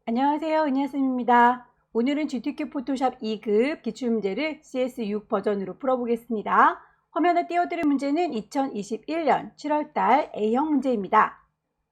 안녕하세요. 은하쌤입니다. 오늘은 GTK 포토샵 2급 기출문제를 CS6 버전으로 풀어보겠습니다. 화면에 띄워드릴 문제는 2021년 7월달 A형 문제입니다.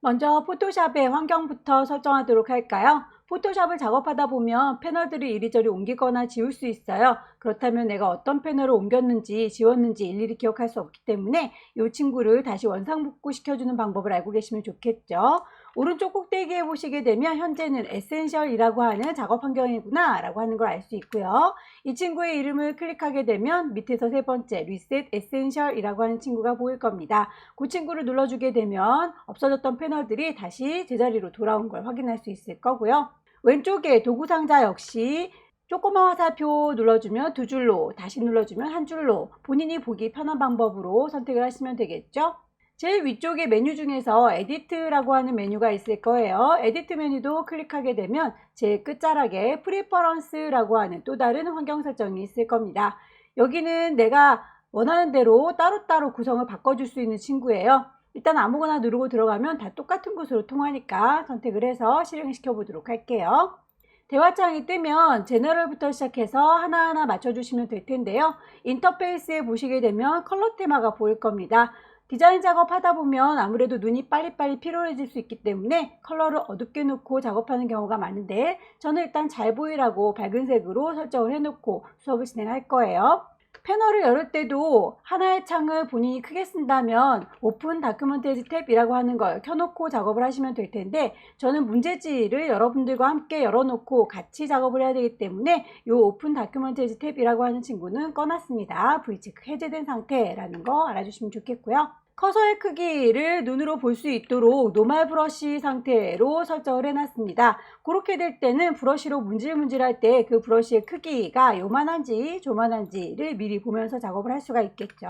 먼저 포토샵의 환경부터 설정하도록 할까요? 포토샵을 작업하다 보면 패널들을 이리저리 옮기거나 지울 수 있어요. 그렇다면 내가 어떤 패널을 옮겼는지 지웠는지 일일이 기억할 수 없기 때문에 이 친구를 다시 원상복구 시켜주는 방법을 알고 계시면 좋겠죠. 오른쪽 꼭대기에 보시게 되면 현재는 에센셜이라고 하는 작업 환경이구나 라고 하는 걸 알 수 있고요. 이 친구의 이름을 클릭하게 되면 밑에서 세 번째 리셋 에센셜이라고 하는 친구가 보일 겁니다. 그 친구를 눌러주게 되면 없어졌던 패널들이 다시 제자리로 돌아온 걸 확인할 수 있을 거고요. 왼쪽에 도구상자 역시 조그마 화살표 눌러주면 두 줄로, 다시 눌러주면 한 줄로 본인이 보기 편한 방법으로 선택을 하시면 되겠죠. 제일 위쪽에 메뉴 중에서 에디트라고 하는 메뉴가 있을 거예요. 에디트 메뉴도 클릭하게 되면 제일 끝자락에 프리퍼런스라고 하는 또 다른 환경 설정이 있을 겁니다. 여기는 내가 원하는 대로 따로따로 구성을 바꿔줄 수 있는 친구예요. 일단 아무거나 누르고 들어가면 다 똑같은 곳으로 통하니까 선택을 해서 실행시켜 보도록 할게요. 대화창이 뜨면 제너럴부터 시작해서 하나하나 맞춰주시면 될 텐데요. 인터페이스에 보시게 되면 컬러 테마가 보일 겁니다. 디자인 작업하다 보면 아무래도 눈이 빨리빨리 피로해질 수 있기 때문에 컬러를 어둡게 놓고 작업하는 경우가 많은데 저는 일단 잘 보이라고 밝은 색으로 설정을 해놓고 수업을 진행할 거예요. 패널을 열을 때도 하나의 창을 본인이 크게 쓴다면 오픈 다큐멘터리 탭이라고 하는 걸 켜놓고 작업을 하시면 될 텐데 저는 문제지를 여러분들과 함께 열어놓고 같이 작업을 해야 되기 때문에 이 오픈 다큐멘터리 탭이라고 하는 친구는 꺼놨습니다. V체크 해제된 상태라는 거 알아주시면 좋겠고요. 커서의 크기를 눈으로 볼 수 있도록 노멀 브러쉬 상태로 설정을 해놨습니다. 그렇게 될 때는 브러쉬로 문질문질할 때 그 브러쉬의 크기가 요만한지 조만한지를 미리 보면서 작업을 할 수가 있겠죠.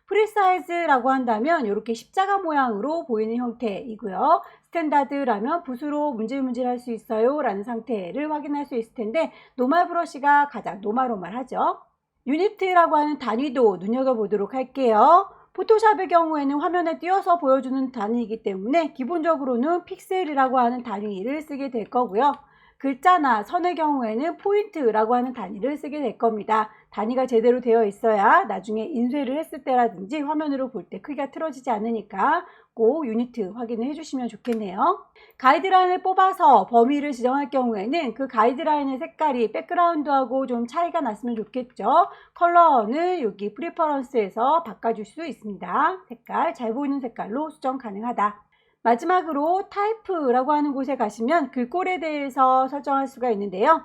프리사이즈라고 한다면 이렇게 십자가 모양으로 보이는 형태이고요. 스탠다드라면 붓으로 문질문질할 수 있어요 라는 상태를 확인할 수 있을 텐데 노멀 브러쉬가 가장 노멀하죠. 유니트라고 하는 단위도 눈여겨보도록 할게요. 포토샵의 경우에는 화면에 띄워서 보여주는 단위이기 때문에 기본적으로는 픽셀이라고 하는 단위를 쓰게 될 거고요. 글자나 선의 경우에는 포인트라고 하는 단위를 쓰게 될 겁니다. 단위가 제대로 되어 있어야 나중에 인쇄를 했을 때라든지 화면으로 볼 때 크기가 틀어지지 않으니까 꼭 유니트 확인을 해주시면 좋겠네요. 가이드라인을 뽑아서 범위를 지정할 경우에는 그 가이드라인의 색깔이 백그라운드하고 좀 차이가 났으면 좋겠죠. 컬러는 여기 프리퍼런스에서 바꿔줄 수 있습니다. 색깔 잘 보이는 색깔로 수정 가능하다. 마지막으로 타입라고 하는 곳에 가시면 글꼴에 대해서 설정할 수가 있는데요.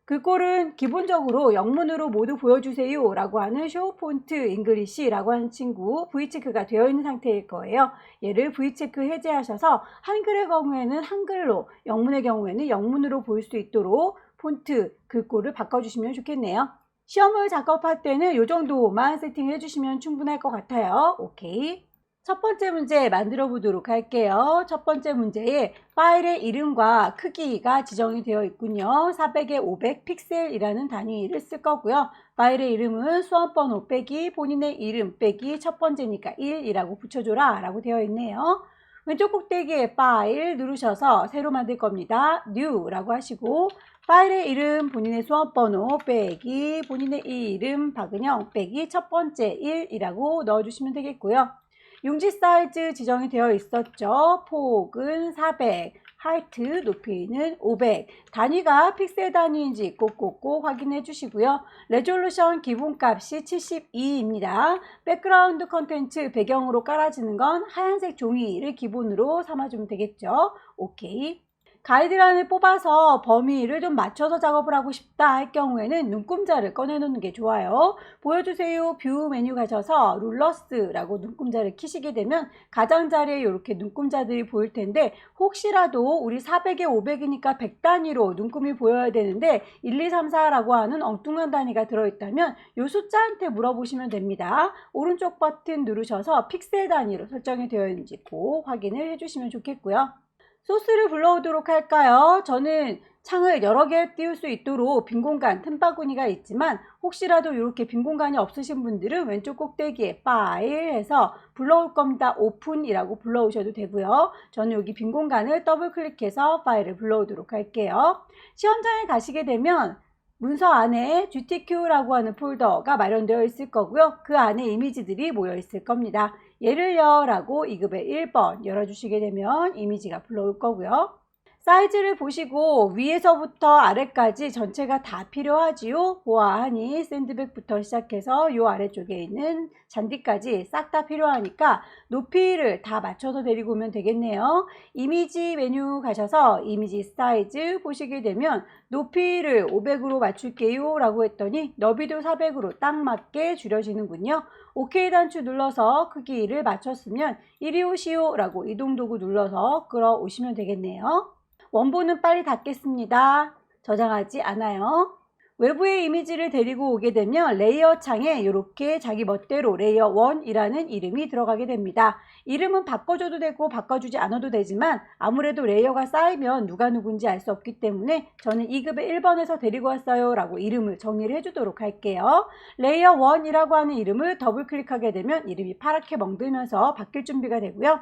글꼴은 기본적으로 영문으로 모두 보여주세요 라고 하는 show font English라고 하는 친구 V체크가 되어 있는 상태일 거예요. 얘를 V체크 해제하셔서 한글의 경우에는 한글로, 영문의 경우에는 영문으로 보일 수 있도록 폰트, 글꼴을 바꿔주시면 좋겠네요. 시험을 작업할 때는 이 정도만 세팅해 주시면 충분할 것 같아요. 오케이. 첫 번째 문제 만들어 보도록 할게요. 첫 번째 문제에 파일의 이름과 크기가 지정이 되어 있군요. 400에 500 픽셀이라는 단위를 쓸 거고요. 파일의 이름은 수험번호 빼기 본인의 이름 빼기 첫 번째니까 1이라고 붙여줘라 라고 되어 있네요. 왼쪽 꼭대기에 파일 누르셔서 새로 만들 겁니다. New 라고 하시고 파일의 이름 본인의 수험번호 빼기 본인의 이름 박은영 빼기 첫 번째 1이라고 넣어주시면 되겠고요. 용지 사이즈 지정이 되어 있었죠. 폭은 400, 하이트 높이는 500, 단위가 픽셀 단위인지 꼭꼭꼭 확인해 주시고요. 레졸루션 기본값이 72입니다. 백그라운드 컨텐츠 배경으로 깔아지는 건 하얀색 종이를 기본으로 삼아주면 되겠죠. 오케이. 가이드라인을 뽑아서 범위를 좀 맞춰서 작업을 하고 싶다 할 경우에는 눈금자를 꺼내 놓는 게 좋아요. 보여주세요 뷰 메뉴 가셔서 룰러스라고 눈금자를 키시게 되면 가장자리에 이렇게 눈금자들이 보일 텐데 혹시라도 우리 400에 500이니까 100 단위로 눈금이 보여야 되는데 1, 2, 3, 4라고 하는 엉뚱한 단위가 들어있다면 이 숫자한테 물어보시면 됩니다. 오른쪽 버튼 누르셔서 픽셀 단위로 설정이 되어 있는지 꼭 확인을 해주시면 좋겠고요. 소스를 불러오도록 할까요? 저는 창을 여러 개 띄울 수 있도록 빈 공간 틈바구니가 있지만 혹시라도 이렇게 빈 공간이 없으신 분들은 왼쪽 꼭대기에 파일 해서 불러올 겁니다. 오픈이라고 불러오셔도 되고요. 저는 여기 빈 공간을 더블 클릭해서 파일을 불러오도록 할게요. 시험장에 가시게 되면 문서 안에 GTQ라고 하는 폴더가 마련되어 있을 거고요. 그 안에 이미지들이 모여 있을 겁니다. 예를요 라고 2급의 1번 열어주시게 되면 이미지가 불러올 거고요. 사이즈를 보시고 위에서부터 아래까지 전체가 다 필요하지요. 보아하니 샌드백부터 시작해서 요 아래쪽에 있는 잔디까지 싹 다 필요하니까 높이를 다 맞춰서 데리고 오면 되겠네요. 이미지 메뉴 가셔서 이미지 사이즈 보시게 되면 높이를 500으로 맞출게요 라고 했더니 너비도 400으로 딱 맞게 줄여지는군요. OK 단추 눌러서 크기를 맞췄으면 이리 오시오 라고 이동도구 눌러서 끌어오시면 되겠네요. 원본은 빨리 닫겠습니다. 저장하지 않아요. 외부의 이미지를 데리고 오게 되면 레이어 창에 이렇게 자기 멋대로 레이어 1이라는 이름이 들어가게 됩니다. 이름은 바꿔줘도 되고 바꿔주지 않아도 되지만 아무래도 레이어가 쌓이면 누가 누군지 알 수 없기 때문에 저는 2급의 1번에서 데리고 왔어요 라고 이름을 정리를 해주도록 할게요. 레이어 1이라고 하는 이름을 더블 클릭하게 되면 이름이 파랗게 멍들면서 바뀔 준비가 되고요.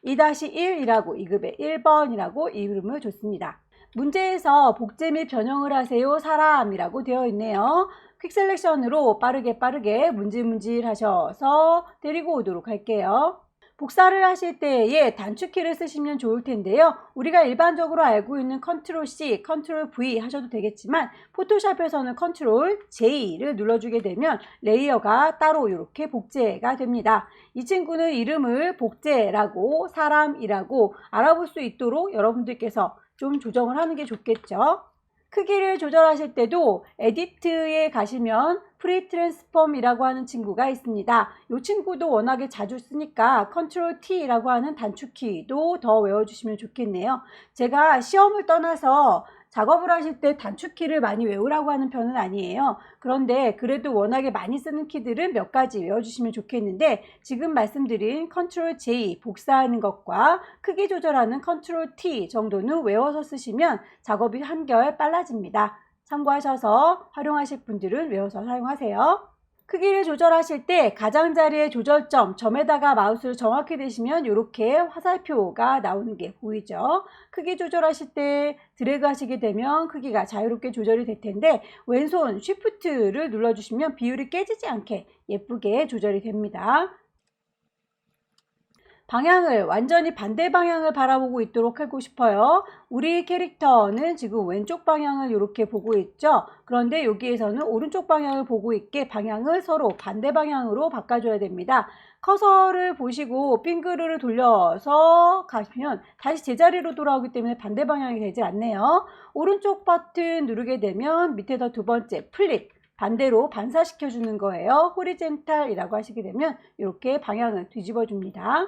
2-1이라고 2급의 1번이라고 이름을 줬습니다. 문제에서 복제 및 변형을 하세요 사람이라고 되어 있네요. 퀵 셀렉션으로 빠르게 문질문질 하셔서 데리고 오도록 할게요. 복사를 하실 때에 단축키를 쓰시면 좋을 텐데요. 우리가 일반적으로 알고 있는 컨트롤 C, 컨트롤 V 하셔도 되겠지만 포토샵에서는 컨트롤 J를 눌러주게 되면 레이어가 따로 이렇게 복제가 됩니다. 이 친구는 이름을 복제라고 사람이라고 알아볼 수 있도록 여러분들께서 좀 조정을 하는 게 좋겠죠. 크기를 조절하실 때도 에디트에 가시면 프리 트랜스폼이라고 하는 친구가 있습니다. 이 친구도 워낙에 자주 쓰니까 컨트롤 T라고 하는 단축키도 더 외워주시면 좋겠네요. 제가 시험을 떠나서 작업을 하실 때 단축키를 많이 외우라고 하는 편은 아니에요. 그런데 그래도 워낙에 많이 쓰는 키들은 몇 가지 외워주시면 좋겠는데 지금 말씀드린 컨트롤 J 복사하는 것과 크기 조절하는 컨트롤 T 정도는 외워서 쓰시면 작업이 한결 빨라집니다. 참고하셔서 활용하실 분들은 외워서 사용하세요. 크기를 조절하실 때 가장자리의 조절점, 점에다가 마우스를 정확히 대시면 이렇게 화살표가 나오는 게 보이죠. 크기 조절하실 때 드래그 하시게 되면 크기가 자유롭게 조절이 될 텐데 왼손 쉬프트를 눌러주시면 비율이 깨지지 않게 예쁘게 조절이 됩니다. 방향을 완전히 반대 방향을 바라보고 있도록 하고 싶어요. 우리 캐릭터는 지금 왼쪽 방향을 이렇게 보고 있죠. 그런데 여기에서는 오른쪽 방향을 보고 있게 방향을 서로 반대 방향으로 바꿔줘야 됩니다. 커서를 보시고 핑크를 돌려서 가시면 다시 제자리로 돌아오기 때문에 반대 방향이 되지 않네요. 오른쪽 버튼 누르게 되면 밑에서 두 번째 플립 반대로 반사시켜 주는 거예요. 호리젠탈이라고 하시게 되면 이렇게 방향을 뒤집어 줍니다.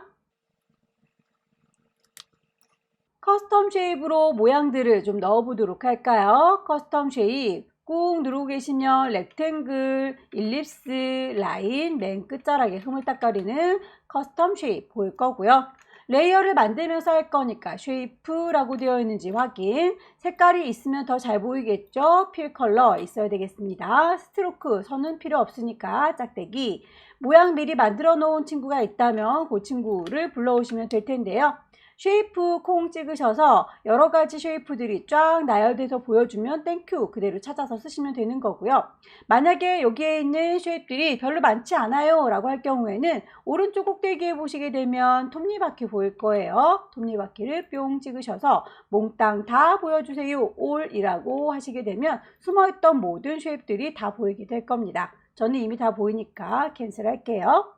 커스텀 쉐입으로 모양들을 좀 넣어 보도록 할까요? 커스텀 쉐입 꾹 누르고 계시면 렉탱글, 일립스, 라인, 맨 끝자락에 흐물딱거리는 커스텀 쉐입 보일 거고요. 레이어를 만들면서 할 거니까 쉐이프라고 되어 있는지 확인. 색깔이 있으면 더 잘 보이겠죠? 필 컬러 있어야 되겠습니다. 스트로크 선은 필요 없으니까 짝대기. 모양 미리 만들어 놓은 친구가 있다면 그 친구를 불러오시면 될 텐데요. 쉐이프 콩 찍으셔서 여러 가지 쉐이프들이 쫙 나열돼서 보여주면 땡큐 그대로 찾아서 쓰시면 되는 거고요. 만약에 여기에 있는 쉐이프들이 별로 많지 않아요 라고 할 경우에는 오른쪽 꼭대기에 보시게 되면 톱니바퀴 보일 거예요. 톱니바퀴를 뿅 찍으셔서 몽땅 다 보여주세요 올이라고 하시게 되면 숨어있던 모든 쉐이프들이 다 보이게 될 겁니다. 저는 이미 다 보이니까 캔슬 할게요.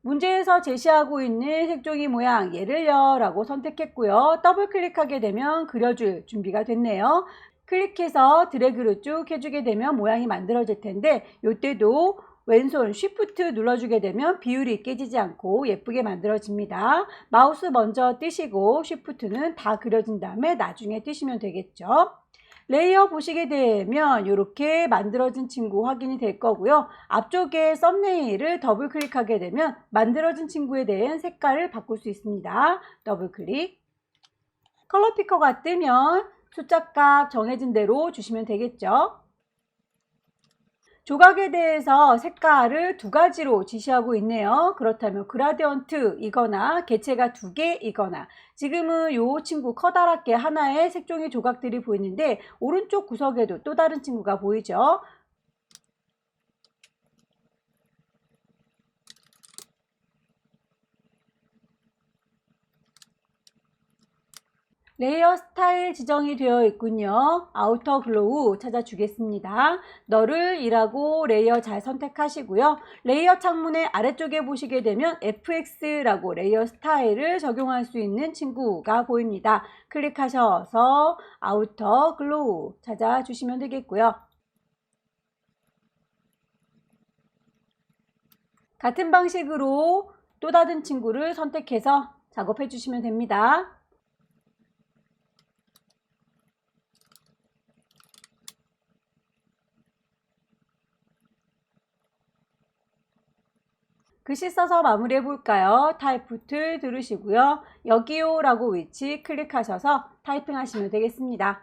문제에서 제시하고 있는 색종이 모양 예를요 라고 선택했고요. 더블 클릭하게 되면 그려줄 준비가 됐네요. 클릭해서 드래그를 쭉 해주게 되면 모양이 만들어질 텐데 이때도 왼손 쉬프트 눌러주게 되면 비율이 깨지지 않고 예쁘게 만들어집니다. 마우스 먼저 띄시고 쉬프트는 다 그려진 다음에 나중에 띄시면 되겠죠. 레이어 보시게 되면 이렇게 만들어진 친구 확인이 될 거고요. 앞쪽에 썸네일을 더블 클릭하게 되면 만들어진 친구에 대한 색깔을 바꿀 수 있습니다. 더블 클릭. 컬러 피커가 뜨면 숫자값 정해진 대로 주시면 되겠죠. 조각에 대해서 색깔을 두 가지로 지시하고 있네요. 그렇다면 그라디언트이거나 개체가 두 개이거나, 지금은 이 친구 커다랗게 하나의 색종이 조각들이 보이는데 오른쪽 구석에도 또 다른 친구가 보이죠. 레이어 스타일 지정이 되어 있군요. 아우터 글로우 찾아주겠습니다. 너를 이라고 레이어 잘 선택하시고요. 레이어 창문의 아래쪽에 보시게 되면 FX라고 레이어 스타일을 적용할 수 있는 친구가 보입니다. 클릭하셔서 아우터 글로우 찾아주시면 되겠고요. 같은 방식으로 또 다른 친구를 선택해서 작업해 주시면 됩니다. 글씨 써서 마무리해 볼까요? 타이프 툴 누르시고요. 여기요 라고 위치 클릭하셔서 타이핑 하시면 되겠습니다.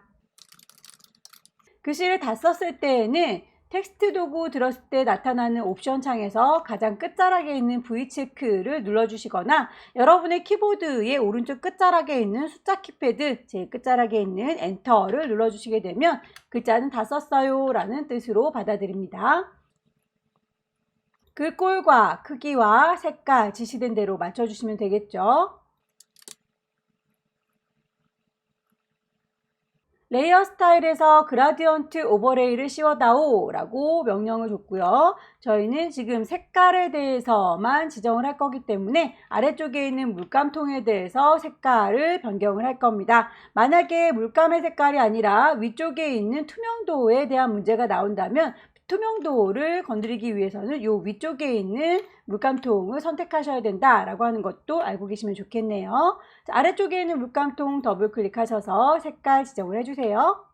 글씨를 다 썼을 때에는 텍스트 도구 들었을 때 나타나는 옵션 창에서 가장 끝자락에 있는 V체크를 눌러주시거나 여러분의 키보드의 오른쪽 끝자락에 있는 숫자 키패드 제일 끝자락에 있는 엔터를 눌러주시게 되면 글자는 다 썼어요 라는 뜻으로 받아들입니다. 글꼴과 크기와 색깔 지시된 대로 맞춰주시면 되겠죠. 레이어 스타일에서 그라디언트 오버레이를 씌워다오 라고 명령을 줬고요. 저희는 지금 색깔에 대해서만 지정을 할 거기 때문에 아래쪽에 있는 물감통에 대해서 색깔을 변경을 할 겁니다. 만약에 물감의 색깔이 아니라 위쪽에 있는 투명도에 대한 문제가 나온다면 투명도를 건드리기 위해서는 이 위쪽에 있는 물감통을 선택하셔야 된다라고 하는 것도 알고 계시면 좋겠네요. 자, 아래쪽에 있는 물감통 더블 클릭하셔서 색깔 지정을 해주세요.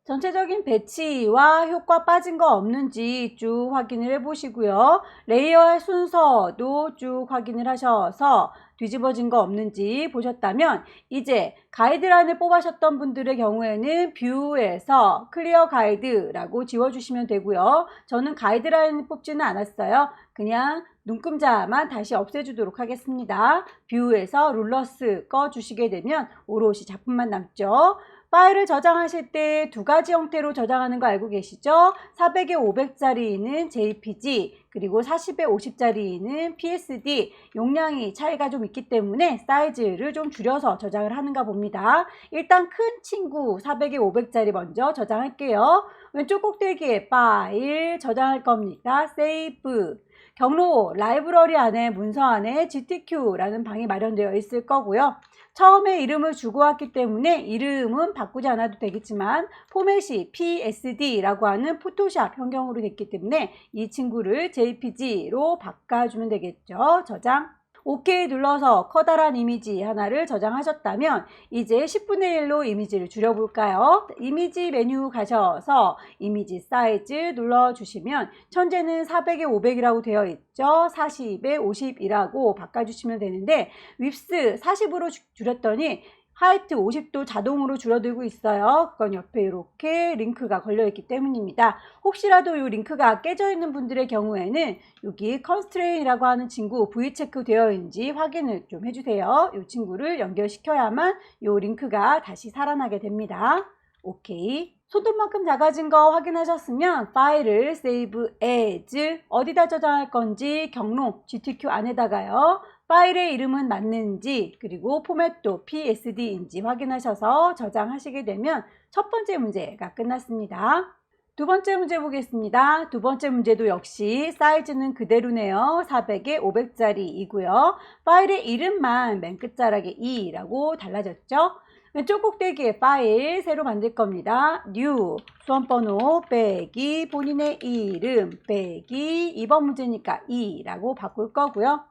전체적인 배치와 효과 빠진 거 없는지 쭉 확인을 해 보시고요. 레이어의 순서도 쭉 확인을 하셔서 뒤집어진 거 없는지 보셨다면 이제 가이드라인을 뽑으셨던 분들의 경우에는 뷰에서 클리어 가이드라고 지워주시면 되고요. 저는 가이드라인을 뽑지는 않았어요. 그냥 눈금자만 다시 없애주도록 하겠습니다. 뷰에서 룰러스 꺼주시게 되면 오롯이 작품만 남죠. 파일을 저장하실 때 두 가지 형태로 저장하는 거 알고 계시죠? 400에 500짜리는 JPG, 그리고 40에 50짜리는 PSD. 용량이 차이가 좀 있기 때문에 사이즈를 좀 줄여서 저장을 하는가 봅니다. 일단 큰 친구 400에 500짜리 먼저 저장할게요. 왼쪽 꼭대기에 파일 저장할 겁니다. 세이브. 경로 라이브러리 안에 문서 안에 GTQ라는 방이 마련되어 있을 거고요. 처음에 이름을 주고 왔기 때문에 이름은 바꾸지 않아도 되겠지만 포맷이 PSD라고 하는 포토샵 형경으로 됐기 때문에 이 친구를 JPG로 바꿔주면 되겠죠. 저장. OK 눌러서 커다란 이미지 하나를 저장하셨다면 이제 10분의 1로 이미지를 줄여볼까요? 이미지 메뉴 가셔서 이미지 사이즈 눌러주시면 현재는 400에 500이라고 되어 있죠. 40에 50이라고 바꿔주시면 되는데 윕스 40으로 줄였더니 하이트 50도 자동으로 줄어들고 있어요. 그건 옆에 이렇게 링크가 걸려 있기 때문입니다. 혹시라도 이 링크가 깨져 있는 분들의 경우에는 여기 컨스트레인이라고 하는 친구 V체크 되어 있는지 확인을 좀 해주세요. 이 친구를 연결시켜야만 이 링크가 다시 살아나게 됩니다. 오케이. 손톱만큼 작아진 거 확인하셨으면 파일을 Save As 어디다 저장할 건지 경로 GTQ 안에다가요. 파일의 이름은 맞는지 그리고 포맷도 PSD인지 확인하셔서 저장하시게 되면 첫 번째 문제가 끝났습니다. 두 번째 문제 보겠습니다. 두 번째 문제도 역시 사이즈는 그대로네요. 400에 500짜리이고요. 파일의 이름만 맨 끝자락에 2라고 달라졌죠. 왼쪽 꼭대기에 파일 새로 만들 겁니다. New 수험번호 빼기 본인의 이름 빼기 2번 문제니까 2라고 바꿀 거고요.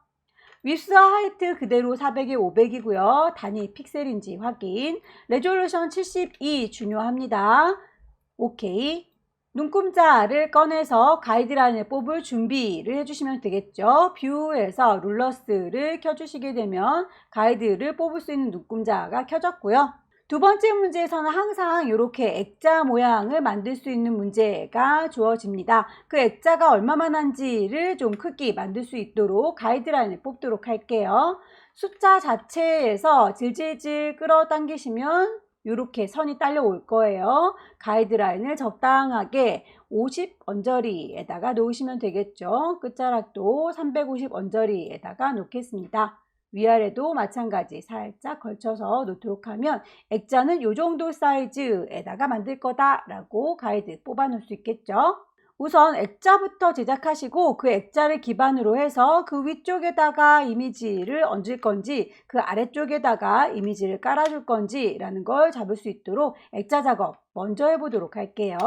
윗수와 하이트 그대로 400에 500이고요. 단위 픽셀인지 확인. 레졸루션 72 중요합니다. 오케이. 눈금자를 꺼내서 가이드라인을 뽑을 준비를 해주시면 되겠죠. 뷰에서 룰러스를 켜주시게 되면 가이드를 뽑을 수 있는 눈금자가 켜졌고요. 두 번째 문제에서는 항상 이렇게 액자 모양을 만들 수 있는 문제가 주어집니다. 그 액자가 얼마만한지를 좀 크게 만들 수 있도록 가이드라인을 뽑도록 할게요. 숫자 자체에서 질질질 끌어당기시면 이렇게 선이 딸려올 거예요. 가이드라인을 적당하게 50 언저리에다가 놓으시면 되겠죠. 끝자락도 350 언저리에다가 놓겠습니다. 위아래도 마찬가지 살짝 걸쳐서 놓도록 하면 액자는 이 정도 사이즈에다가 만들 거다라고 가이드 뽑아 놓을 수 있겠죠. 우선 액자부터 제작하시고 그 액자를 기반으로 해서 그 위쪽에다가 이미지를 얹을 건지 그 아래쪽에다가 이미지를 깔아줄 건지 라는 걸 잡을 수 있도록 액자 작업 먼저 해보도록 할게요.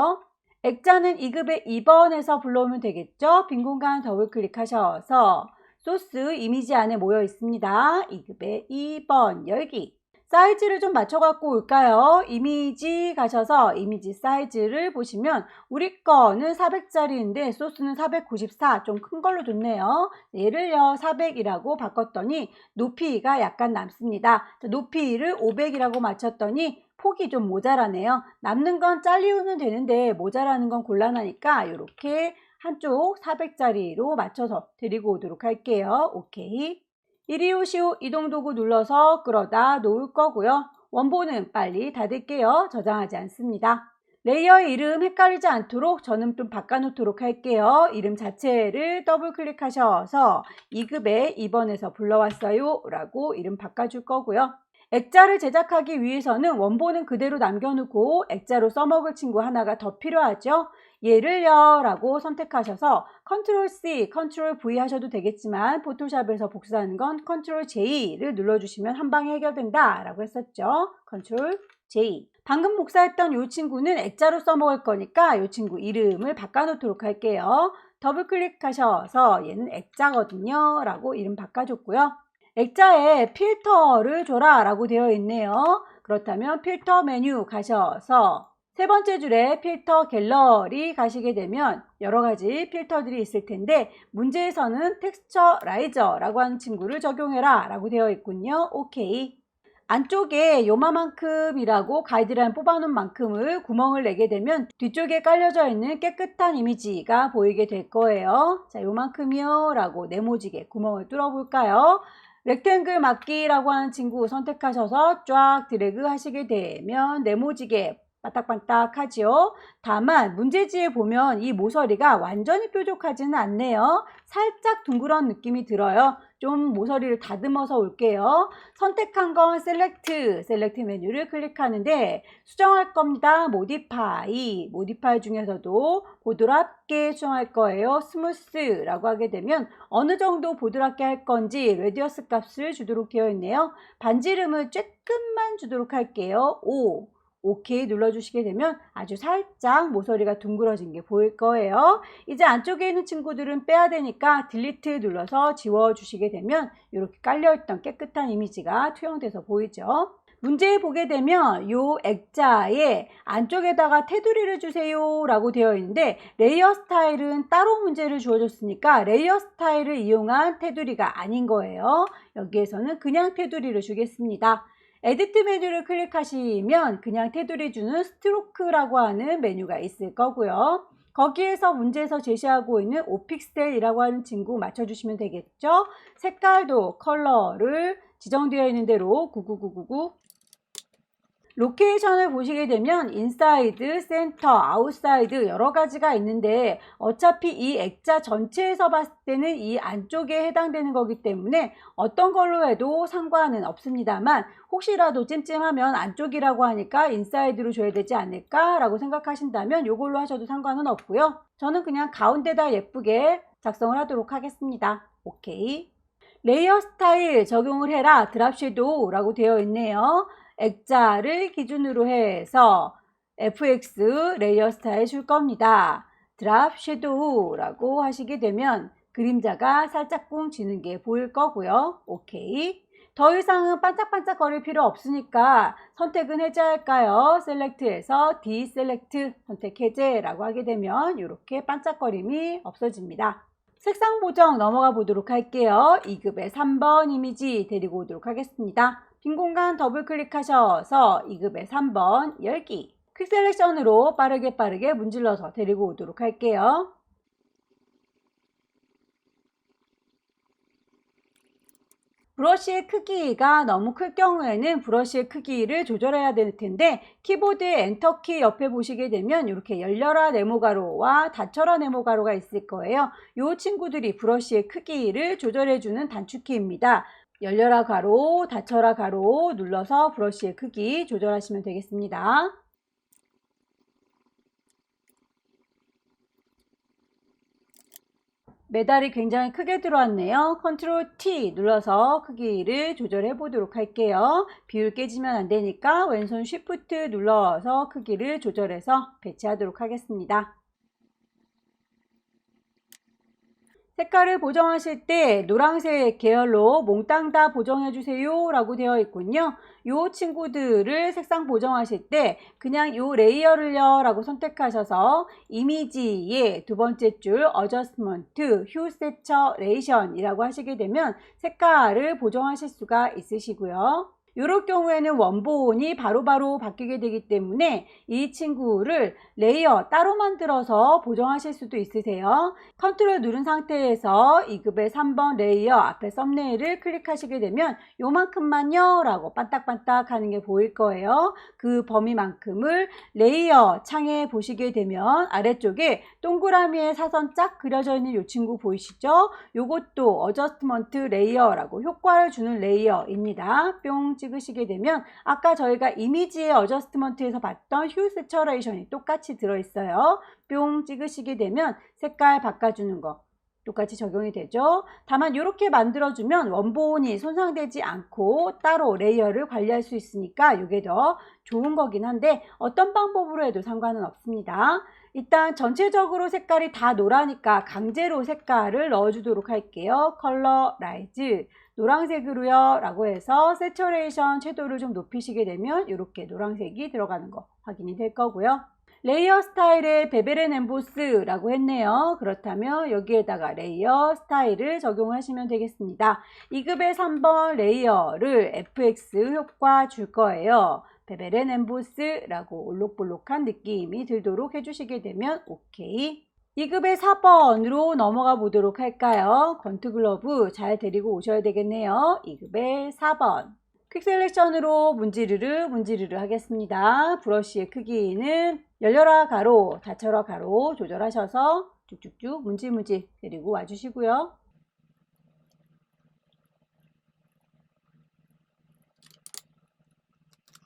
액자는 2급의 2번에서 불러오면 되겠죠. 빈 공간 더블 클릭하셔서 소스 이미지 안에 모여 있습니다. 2급의 2번 열기. 사이즈를 좀 맞춰 갖고 올까요? 이미지 가셔서 이미지 사이즈를 보시면 우리 거는 400짜리인데 소스는 494, 좀 큰 걸로 줬네요. 얘를요 400이라고 바꿨더니 높이가 약간 남습니다. 높이를 500이라고 맞췄더니 폭이 좀 모자라네요. 남는 건 잘리우면 되는데 모자라는 건 곤란하니까 이렇게 한쪽 400짜리로 맞춰서 드리고 오도록 할게요. 오케이. 이리 오시오 이동도구 눌러서 끌어다 놓을 거고요. 원본은 빨리 닫을게요. 저장하지 않습니다. 레이어의 이름 헷갈리지 않도록 저는 좀 바꿔놓도록 할게요. 이름 자체를 더블 클릭하셔서 2급의 2번에서 불러왔어요 라고 이름 바꿔줄 거고요. 액자를 제작하기 위해서는 원본은 그대로 남겨놓고 액자로 써먹을 친구 하나가 더 필요하죠. 얘를요 라고 선택하셔서 컨트롤 C, 컨트롤 V 하셔도 되겠지만 포토샵에서 복사하는 건 컨트롤 J를 눌러주시면 한 방에 해결된다 라고 했었죠. 컨트롤 J. 방금 복사했던 이 친구는 액자로 써먹을 거니까 이 친구 이름을 바꿔놓도록 할게요. 더블 클릭하셔서 얘는 액자거든요 라고 이름 바꿔줬고요. 액자에 필터를 줘라 라고 되어 있네요. 그렇다면 필터 메뉴 가셔서 세 번째 줄에 필터 갤러리 가시게 되면 여러 가지 필터들이 있을 텐데 문제에서는 텍스처라이저라고 하는 친구를 적용해라 라고 되어 있군요. 오케이. 안쪽에 요만큼이라고 가이드라인 뽑아놓은 만큼을 구멍을 내게 되면 뒤쪽에 깔려져 있는 깨끗한 이미지가 보이게 될 거예요. 자, 요만큼이요 라고 네모지게 구멍을 뚫어 볼까요? 렉탱글 막기라고 하는 친구 선택하셔서 쫙 드래그 하시게 되면 네모지게 반딱반딱 하지요. 다만 문제지에 보면 이 모서리가 완전히 뾰족하지는 않네요. 살짝 둥그런 느낌이 들어요. 좀 모서리를 다듬어서 올게요. 선택한 건 셀렉트 메뉴를 클릭하는데 수정할 겁니다. 모디파이 중에서도 보드랍게 수정할 거예요. 스무스라고 하게 되면 어느 정도 보드랍게 할 건지 레디어스 값을 주도록 되어 있네요. 반지름을 조금만 주도록 할게요. 5. 오케이 눌러주시게 되면 아주 살짝 모서리가 둥그러진 게 보일 거예요. 이제 안쪽에 있는 친구들은 빼야 되니까 딜리트 눌러서 지워주시게 되면 이렇게 깔려있던 깨끗한 이미지가 투영돼서 보이죠. 문제 보게 되면 이 액자의 안쪽에다가 테두리를 주세요 라고 되어 있는데 레이어 스타일은 따로 문제를 주어줬으니까 레이어 스타일을 이용한 테두리가 아닌 거예요. 여기에서는 그냥 테두리를 주겠습니다. 에디트 메뉴를 클릭하시면 그냥 테두리 주는 스트로크라고 하는 메뉴가 있을 거고요. 거기에서 문제에서 제시하고 있는 오픽셀이라고 하는 친구 맞춰주시면 되겠죠. 색깔도 컬러를 지정되어 있는 대로 99999 로케이션을 보시게 되면 인사이드, 센터, 아웃사이드 여러 가지가 있는데 어차피 이 액자 전체에서 봤을 때는 이 안쪽에 해당되는 거기 때문에 어떤 걸로 해도 상관은 없습니다만 혹시라도 찜찜하면 안쪽이라고 하니까 인사이드로 줘야 되지 않을까 라고 생각하신다면 이걸로 하셔도 상관은 없고요. 저는 그냥 가운데다 예쁘게 작성을 하도록 하겠습니다. 오케이. 레이어 스타일 적용을 해라 드랍 섀도우라고 되어 있네요. 액자를 기준으로 해서 fx 레이어 스타일 줄 겁니다. 드랍 섀도우라고 하시게 되면 그림자가 살짝 꿍 지는 게 보일 거고요. 오케이. 더 이상은 반짝반짝 거릴 필요 없으니까 선택은 해제할까요? 셀렉트에서 디셀렉트 선택 해제라고 하게 되면 이렇게 반짝거림이 없어집니다. 색상 보정 넘어가 보도록 할게요. 2급의 3번 이미지 데리고 오도록 하겠습니다. 빈 공간 더블 클릭하셔서 2급의 3번 열기 퀵 셀렉션으로 빠르게 문질러서 데리고 오도록 할게요. 브러쉬의 크기가 너무 클 경우에는 브러쉬의 크기를 조절해야 될 텐데 키보드의 엔터키 옆에 보시게 되면 이렇게 열려라 네모가로와 닫혀라 네모가로가 있을 거예요. 이 친구들이 브러쉬의 크기를 조절해주는 단축키입니다. 열려라 가로, 닫혀라 가로 눌러서 브러쉬의 크기 조절하시면 되겠습니다. 메달이 굉장히 크게 들어왔네요. 컨트롤 T 눌러서 크기를 조절해 보도록 할게요. 비율 깨지면 안 되니까 왼손 쉬프트 눌러서 크기를 조절해서 배치하도록 하겠습니다. 색깔을 보정하실 때 노란색 계열로 몽땅 다 보정해 주세요 라고 되어 있군요. 이 친구들을 색상 보정하실 때 그냥 이 레이어를요 라고 선택하셔서 이미지의 두 번째 줄 어저스먼트 휴 세처레이션 이라고 하시게 되면 색깔을 보정하실 수가 있으시고요. 이럴 경우에는 원본이 바로바로 바뀌게 되기 때문에 이 친구를 레이어 따로 만들어서 보정하실 수도 있으세요. 컨트롤 누른 상태에서 2급의 3번 레이어 앞에 썸네일을 클릭하시게 되면 요만큼만요 라고 반딱반딱 하는 게 보일 거예요. 그 범위만큼을 레이어 창에 보시게 되면 아래쪽에 동그라미에 사선 쫙 그려져 있는 이 친구 보이시죠? 요것도 어저스트먼트 레이어라고 효과를 주는 레이어입니다. 뿅 찍으시게 되면 아까 저희가 이미지의 어저스트먼트에서 봤던 휴 세처레이션이 똑같이 들어있어요. 뿅 찍으시게 되면 색깔 바꿔주는 거 똑같이 적용이 되죠. 다만 이렇게 만들어주면 원본이 손상되지 않고 따로 레이어를 관리할 수 있으니까 이게 더 좋은 거긴 한데 어떤 방법으로 해도 상관은 없습니다. 일단 전체적으로 색깔이 다 노라니까 강제로 색깔을 넣어주도록 할게요. 컬러 라이즈 노란색으로요 라고 해서 세처레이션 채도를 좀 높이시게 되면 이렇게 노란색이 들어가는 거 확인이 될 거고요. 레이어 스타일에 베벨 앤 엠보스라고 했네요. 그렇다면 여기에다가 레이어 스타일을 적용하시면 되겠습니다. 2급의 3번 레이어를 FX 효과 줄 거예요. 베벨 앤 엠보스라고 올록볼록한 느낌이 들도록 해주시게 되면 오케이. 2급의 4번으로 넘어가 보도록 할까요? 권투 글러브 잘 데리고 오셔야 되겠네요. 2급의 4번. 퀵 셀렉션으로 문지르르 하겠습니다. 브러쉬의 크기는 열려라 가로, 닫혀라 가로 조절하셔서 쭉쭉쭉 문질문질 데리고 와주시고요.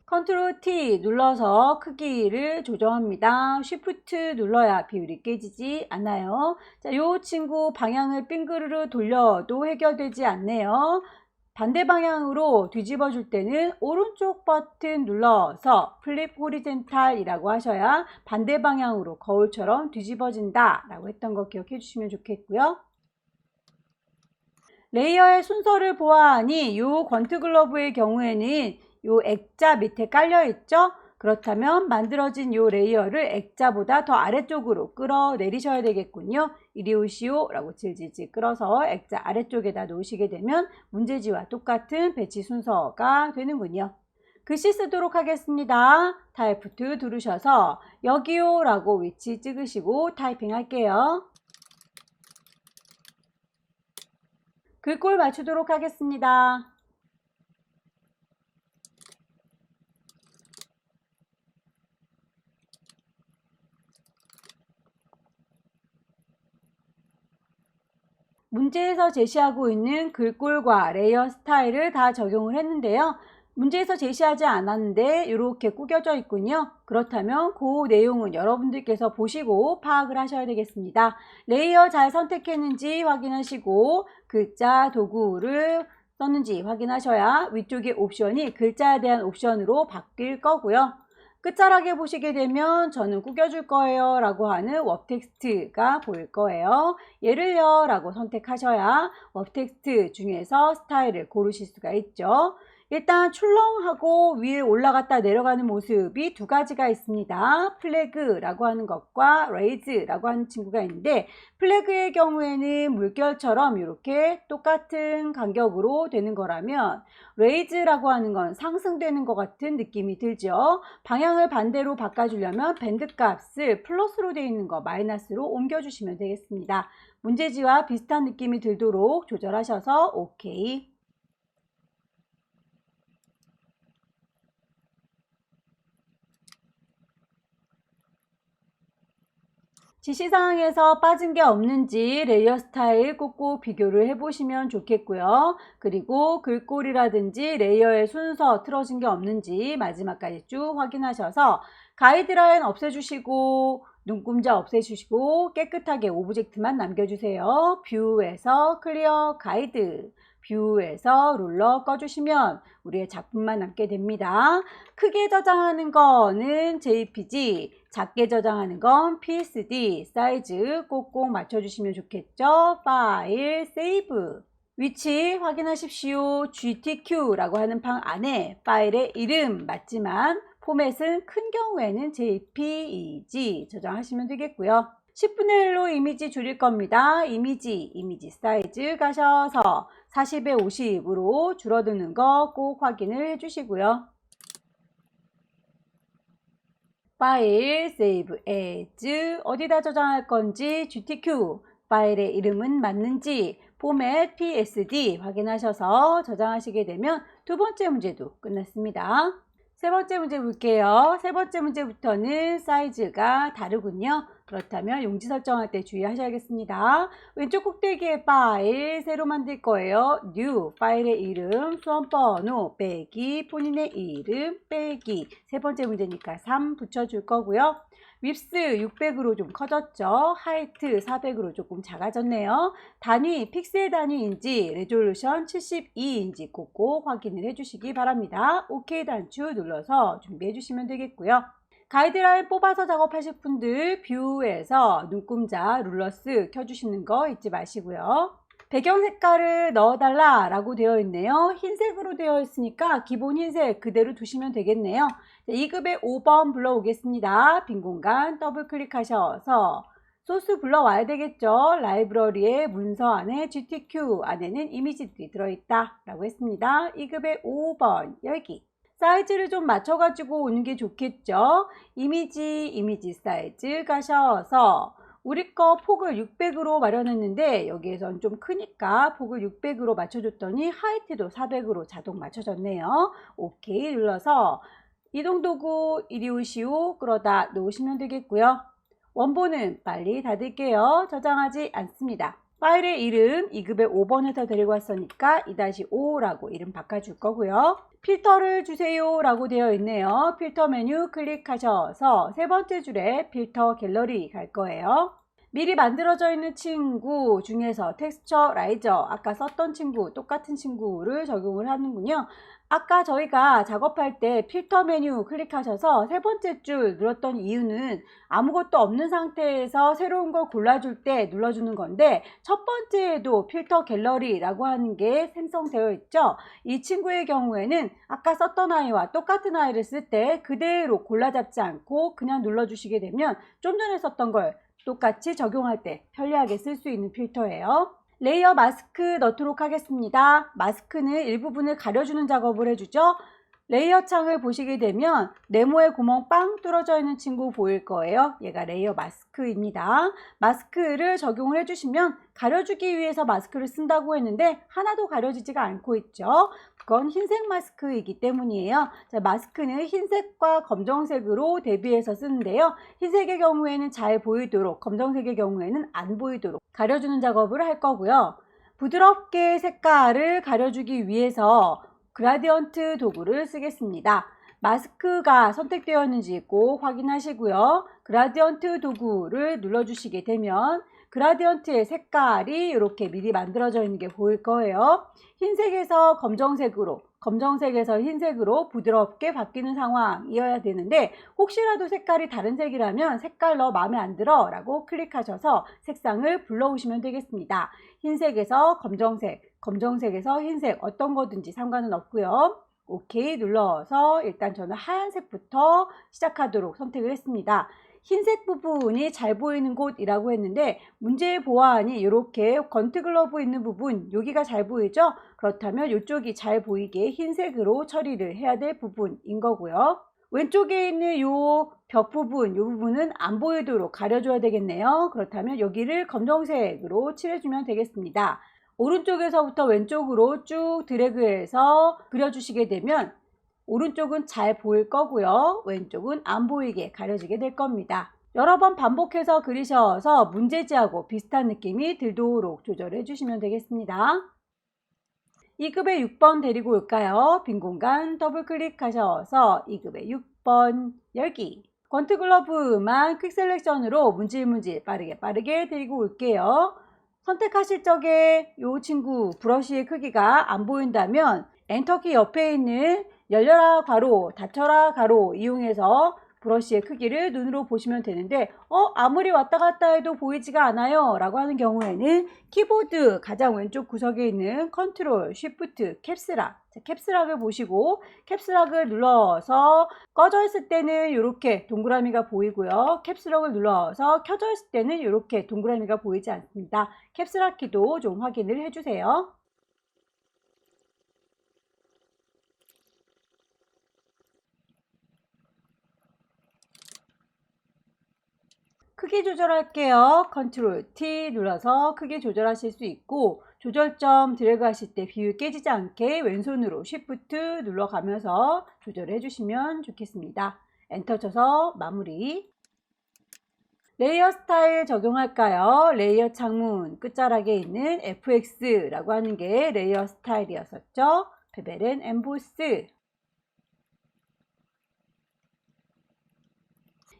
컨트롤 T 눌러서 크기를 조정합니다. 쉬프트 눌러야 비율이 깨지지 않아요. 자, 요 친구 방향을 빙그르르 돌려도 해결되지 않네요. 반대 방향으로 뒤집어 줄 때는 오른쪽 버튼 눌러서 플립 호리젠탈 이라고 하셔야 반대 방향으로 거울처럼 뒤집어진다 라고 했던 거 기억해 주시면 좋겠고요. 레이어의 순서를 보아하니 이 권투 글러브의 경우에는 요 액자 밑에 깔려 있죠. 그렇다면 만들어진 요 레이어를 액자보다 더 아래쪽으로 끌어내리셔야 되겠군요. 이리 오시오 라고 질질질 끌어서 액자 아래쪽에다 놓으시게 되면 문제지와 똑같은 배치 순서가 되는군요. 글씨 쓰도록 하겠습니다. 타이프 2 누르셔서 여기요 라고 위치 찍으시고 타이핑 할게요. 글꼴 맞추도록 하겠습니다. 문제에서 제시하고 있는 글꼴과 레이어 스타일을 다 적용을 했는데요. 문제에서 제시하지 않았는데 이렇게 구겨져 있군요. 그렇다면 그 내용은 여러분들께서 보시고 파악을 하셔야 되겠습니다. 레이어 잘 선택했는지 확인하시고 글자 도구를 썼는지 확인하셔야 위쪽의 옵션이 글자에 대한 옵션으로 바뀔 거고요. 끝자락에 보시게 되면 저는 구겨줄 거예요 라고 하는 웹 텍스트가 보일 거예요. 얘를요 라고 선택하셔야 웹 텍스트 중에서 스타일을 고르실 수가 있죠. 일단 출렁하고 위에 올라갔다 내려가는 모습이 두 가지가 있습니다. 플래그라고 하는 것과 레이즈라고 하는 친구가 있는데, 플래그의 경우에는 물결처럼 이렇게 똑같은 간격으로 되는 거라면, 레이즈라고 하는 건 상승되는 것 같은 느낌이 들죠. 방향을 반대로 바꿔주려면 밴드 값을 플러스로 되어 있는 거 마이너스로 옮겨주시면 되겠습니다. 문제지와 비슷한 느낌이 들도록 조절하셔서 오케이. 지시사항에서 빠진 게 없는지 레이어 스타일 꼭꼭 비교를 해보시면 좋겠고요. 그리고 글꼴이라든지 레이어의 순서 틀어진 게 없는지 마지막까지 쭉 확인하셔서 가이드라인 없애주시고 눈금자 없애주시고 깨끗하게 오브젝트만 남겨주세요. 뷰에서 클리어 가이드, 뷰에서 룰러 꺼주시면 우리의 작품만 남게 됩니다. 크게 저장하는 거는 JPG, 작게 저장하는 건 PSD, 사이즈 꼭꼭 맞춰주시면 좋겠죠. 파일, 세이브. 위치 확인하십시오. GTQ라고 하는 방 안에 파일의 이름 맞지만 포맷은 큰 경우에는 JPEG 저장하시면 되겠고요. 10분의 1로 이미지 줄일 겁니다. 이미지 사이즈 가셔서 40에 50으로 줄어드는 거 꼭 확인을 해주시고요. 파일, Save As, 어디다 저장할 건지 GTQ, 파일의 이름은 맞는지 포맷 PSD 확인하셔서 저장하시게 되면 두 번째 문제도 끝났습니다. 세 번째 문제 볼게요. 세 번째 문제부터는 사이즈가 다르군요. 그렇다면 용지 설정할 때 주의하셔야겠습니다. 왼쪽 꼭대기에 파일 새로 만들 거예요. New, 파일의 이름, 수험번호 빼기, 본인의 이름 빼기. 세 번째 문제니까 3 붙여줄 거고요. 윕스 600으로 좀 커졌죠. 하이트 400으로 조금 작아졌네요. 단위 픽셀 단위인지 레졸루션 72인지 꼭꼭 확인을 해주시기 바랍니다. OK 단추 눌러서 준비해 주시면 되겠고요. 가이드라인 뽑아서 작업하실 분들 뷰에서 눈금자 룰러스 켜주시는 거 잊지 마시고요. 배경 색깔을 넣어달라 라고 되어 있네요. 흰색으로 되어 있으니까 기본 흰색 그대로 두시면 되겠네요. 2급의 5번 불러오겠습니다. 빈 공간 더블 클릭하셔서 소스 불러와야 되겠죠. 라이브러리의 문서 안에 GTQ 안에는 이미지들이 들어있다 라고 했습니다. 2급의 5번 여기 사이즈를 좀 맞춰가지고 오는 게 좋겠죠. 이미지 사이즈 가셔서 우리 거 폭을 600으로 마련했는데 여기에선 좀 크니까 폭을 600으로 맞춰줬더니 하이트도 400으로 자동 맞춰졌네요. 오케이 눌러서 이동도구 이리 오시오 끌어다 놓으시면 되겠고요. 원본은 빨리 닫을게요. 저장하지 않습니다. 파일의 이름 2급의 5번에서 데리고 왔으니까 2-5라고 이름 바꿔줄 거고요. 필터를 주세요 라고 되어 있네요. 필터 메뉴 클릭하셔서 세 번째 줄에 필터 갤러리 갈 거예요. 미리 만들어져 있는 친구 중에서 텍스처 라이저 아까 썼던 친구 똑같은 친구를 적용을 하는군요. 아까 저희가 작업할 때 필터 메뉴 클릭하셔서 세 번째 줄 눌렀던 이유는 아무것도 없는 상태에서 새로운 걸 골라줄 때 눌러주는 건데 첫 번째에도 필터 갤러리라고 하는 게 생성되어 있죠. 이 친구의 경우에는 아까 썼던 아이와 똑같은 아이를 쓸 때 그대로 골라 잡지 않고 그냥 눌러주시게 되면 좀 전에 썼던 걸 똑같이 적용할 때 편리하게 쓸 수 있는 필터예요. 레이어 마스크 넣도록 하겠습니다. 마스크는 일부분을 가려주는 작업을 해주죠. 레이어 창을 보시게 되면 네모의 구멍 빵 뚫어져 있는 친구 보일 거예요. 얘가 레이어 마스크입니다. 마스크를 적용을 해주시면 가려주기 위해서 마스크를 쓴다고 했는데 하나도 가려지지가 않고 있죠. 그건 흰색 마스크이기 때문이에요. 자, 마스크는 흰색과 검정색으로 대비해서 쓰는데요. 흰색의 경우에는 잘 보이도록, 검정색의 경우에는 안 보이도록 가려주는 작업을 할 거고요. 부드럽게 색깔을 가려주기 위해서 그라디언트 도구를 쓰겠습니다. 마스크가 선택되었는지 꼭 확인하시고요. 그라디언트 도구를 눌러주시게 되면 그라디언트의 색깔이 이렇게 미리 만들어져 있는 게 보일 거예요. 흰색에서 검정색으로, 검정색에서 흰색으로 부드럽게 바뀌는 상황이어야 되는데 혹시라도 색깔이 다른 색이라면 색깔 너 마음에 안 들어 라고 클릭하셔서 색상을 불러오시면 되겠습니다. 흰색에서 검정색, 검정색에서 흰색 어떤 거든지 상관은 없고요. 오케이 눌러서 일단 저는 하얀색부터 시작하도록 선택을 했습니다. 흰색 부분이 잘 보이는 곳이라고 했는데 문제의 보안이 이렇게 건트글러브 있는 부분 여기가 잘 보이죠? 그렇다면 이쪽이 잘 보이게 흰색으로 처리를 해야 될 부분인 거고요. 왼쪽에 있는 요 벽 부분, 이 부분은 안 보이도록 가려줘야 되겠네요. 그렇다면 여기를 검정색으로 칠해주면 되겠습니다. 오른쪽에서부터 왼쪽으로 쭉 드래그해서 그려주시게 되면 오른쪽은 잘 보일 거고요. 왼쪽은 안 보이게 가려지게 될 겁니다. 여러 번 반복해서 그리셔서 문제지하고 비슷한 느낌이 들도록 조절해 주시면 되겠습니다. 2급의 6번 데리고 올까요? 빈 공간 더블 클릭하셔서 2급의 6번 열기. 권트글러브만 퀵 셀렉션으로 문질문질 빠르게 데리고 올게요. 선택하실 적에 이 친구 브러쉬의 크기가 안 보인다면 엔터키 옆에 있는 열려라 괄호, 닫혀라 괄호 이용해서 브러쉬의 크기를 눈으로 보시면 되는데 아무리 왔다 갔다 해도 보이지가 않아요 라고 하는 경우에는 키보드 가장 왼쪽 구석에 있는 컨트롤, 쉬프트, 캡스락 캡스락을 보시고 캡스락을 눌러서 꺼져 있을 때는 이렇게 동그라미가 보이고요. 캡스락을 눌러서 켜져 있을 때는 이렇게 동그라미가 보이지 않습니다. 캡스락 키도 좀 확인을 해주세요. 크기 조절할게요. 컨트롤 T 눌러서 크기 조절하실 수 있고 조절점 드래그 하실 때 비율 깨지지 않게 왼손으로 Shift 눌러가면서 조절해 주시면 좋겠습니다. 엔터 쳐서 마무리. 레이어 스타일 적용할까요? 레이어 창문 끝자락에 있는 FX라고 하는 게 레이어 스타일이었었죠. 베벨은 엠보스.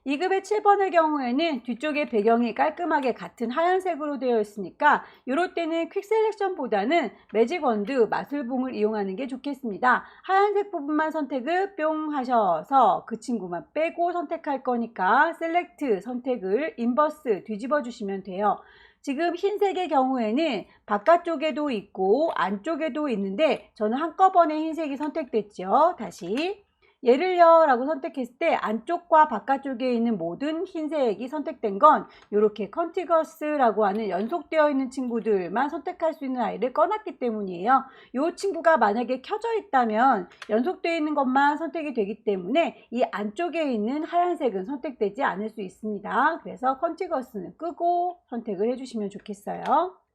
2급의 7번의 경우에는 뒤쪽에 배경이 깔끔하게 같은 하얀색으로 되어 있으니까 이럴 때는 퀵 셀렉션보다는 매직 원드 마술봉을 이용하는 게 좋겠습니다. 하얀색 부분만 선택을 뿅 하셔서 그 친구만 빼고 선택할 거니까 셀렉트 선택을 인버스 뒤집어 주시면 돼요. 지금 흰색의 경우에는 바깥쪽에도 있고 안쪽에도 있는데 저는 한꺼번에 흰색이 선택됐죠. 다시 예를요 라고 선택했을 때 안쪽과 바깥쪽에 있는 모든 흰색이 선택된 건 이렇게 컨티거스라고 하는 연속되어 있는 친구들만 선택할 수 있는 아이를 꺼놨기 때문이에요. 이 친구가 만약에 켜져 있다면 연속되어 있는 것만 선택이 되기 때문에 이 안쪽에 있는 하얀색은 선택되지 않을 수 있습니다. 그래서 컨티거스는 끄고 선택을 해주시면 좋겠어요.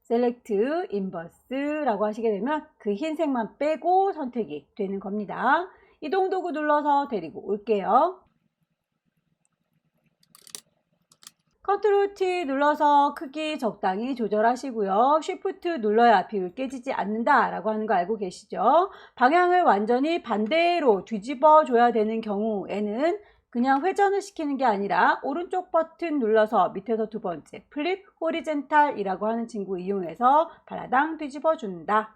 셀렉트 인버스라고 하시게 되면 그 흰색만 빼고 선택이 되는 겁니다. 이동 도구 눌러서 데리고 올게요. 컨트롤 T 눌러서 크기 적당히 조절하시고요. 쉬프트 눌러야 비율 깨지지 않는다 라고 하는 거 알고 계시죠? 방향을 완전히 반대로 뒤집어 줘야 되는 경우에는 그냥 회전을 시키는 게 아니라 오른쪽 버튼 눌러서 밑에서 두 번째 플립 호리젠탈 이라고 하는 친구 이용해서 발라당 뒤집어 준다.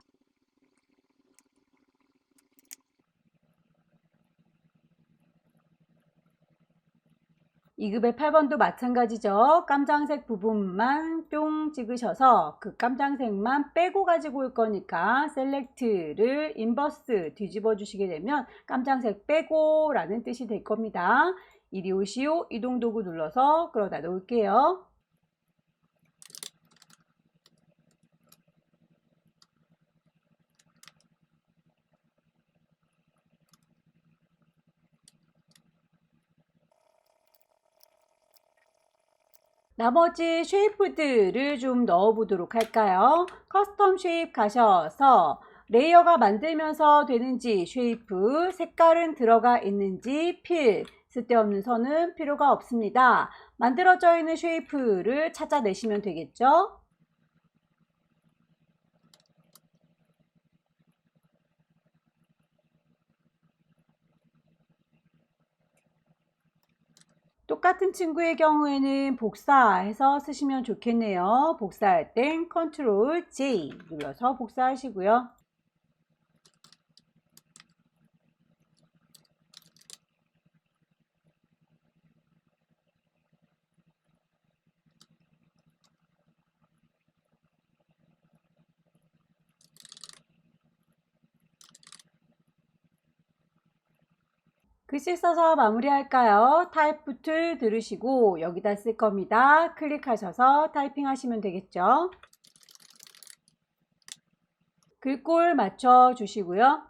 2급의 8번도 마찬가지죠. 깜장색 부분만 뿅 찍으셔서 그 깜장색만 빼고 가지고 올 거니까 셀렉트를 인버스 뒤집어 주시게 되면 깜장색 빼고 라는 뜻이 될 겁니다. 이리 오시오 이동 도구 눌러서 끌어다 놓을게요. 나머지 쉐이프들을 좀 넣어 보도록 할까요? 커스텀 쉐입 가셔서 레이어가 만들면서 되는지 쉐이프, 색깔은 들어가 있는지 필, 쓸데없는 선은 필요가 없습니다. 만들어져 있는 쉐이프를 찾아내시면 되겠죠? 똑같은 친구의 경우에는 복사해서 쓰시면 좋겠네요. 복사할 땐 컨트롤 J 눌러서 복사하시고요. 글씨 써서 마무리할까요? 타입 툴 들으시고 여기다 쓸 겁니다. 클릭하셔서 타이핑 하시면 되겠죠. 글꼴 맞춰 주시고요.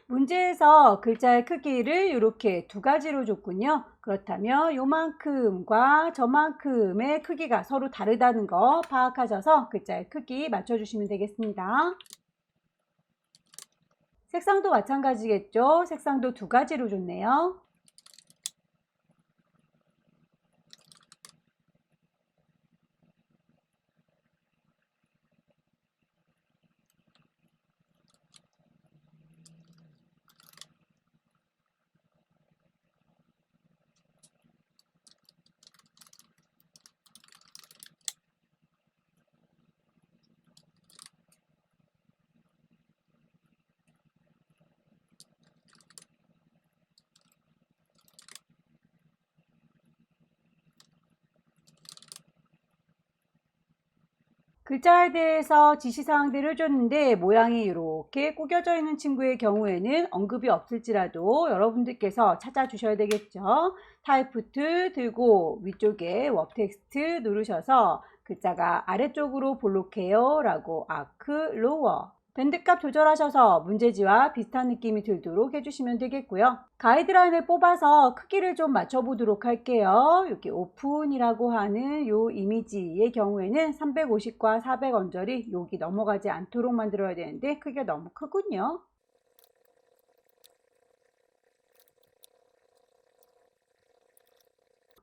문제에서 글자의 크기를 이렇게 두 가지로 줬군요. 그렇다면 요만큼과 저만큼의 크기가 서로 다르다는 거 파악하셔서 글자의 크기 맞춰주시면 되겠습니다. 색상도 마찬가지겠죠? 색상도 두 가지로 줬네요. 글자에 대해서 지시사항들을 줬는데 모양이 이렇게 구겨져 있는 친구의 경우에는 언급이 없을지라도 여러분들께서 찾아주셔야 되겠죠. 타입 툴 들고 위쪽에 워 텍스트 누르셔서 글자가 아래쪽으로 볼록해요 라고 아크 로워 밴드값 조절하셔서 문제지와 비슷한 느낌이 들도록 해주시면 되겠고요. 가이드라인을 뽑아서 크기를 좀 맞춰보도록 할게요. 여기 오픈이라고 하는 요 이미지의 경우에는 350과 400 언저리 여기 넘어가지 않도록 만들어야 되는데 크기가 너무 크군요.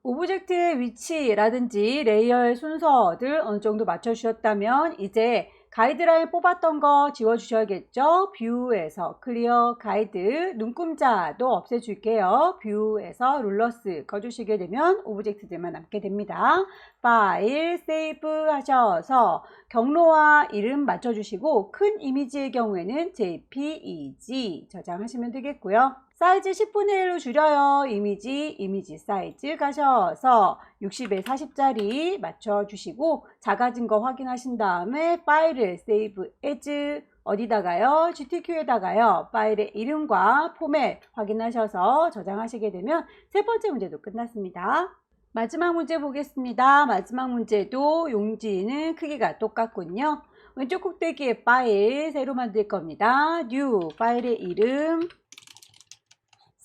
오브젝트의 위치라든지 레이어의 순서들 어느 정도 맞춰주셨다면 이제 가이드라인 뽑았던 거 지워주셔야겠죠. 뷰에서 클리어 가이드 눈금자도 없애줄게요. 뷰에서 룰러스 꺼주시게 되면 오브젝트들만 남게 됩니다. 파일 세이브 하셔서 경로와 이름 맞춰주시고 큰 이미지의 경우에는 JPEG 저장하시면 되겠고요. 사이즈 10분의 1로 줄여요. 이미지 사이즈 가셔서 60에 40짜리 맞춰주시고 작아진 거 확인하신 다음에 파일을 세이브 as 어디다가요? GTQ에다가요. 파일의 이름과 포맷 확인하셔서 저장하시게 되면 세 번째 문제도 끝났습니다. 마지막 문제 보겠습니다. 마지막 문제도 용지는 크기가 똑같군요. 왼쪽 꼭대기에 파일 새로 만들 겁니다. 뉴 파일의 이름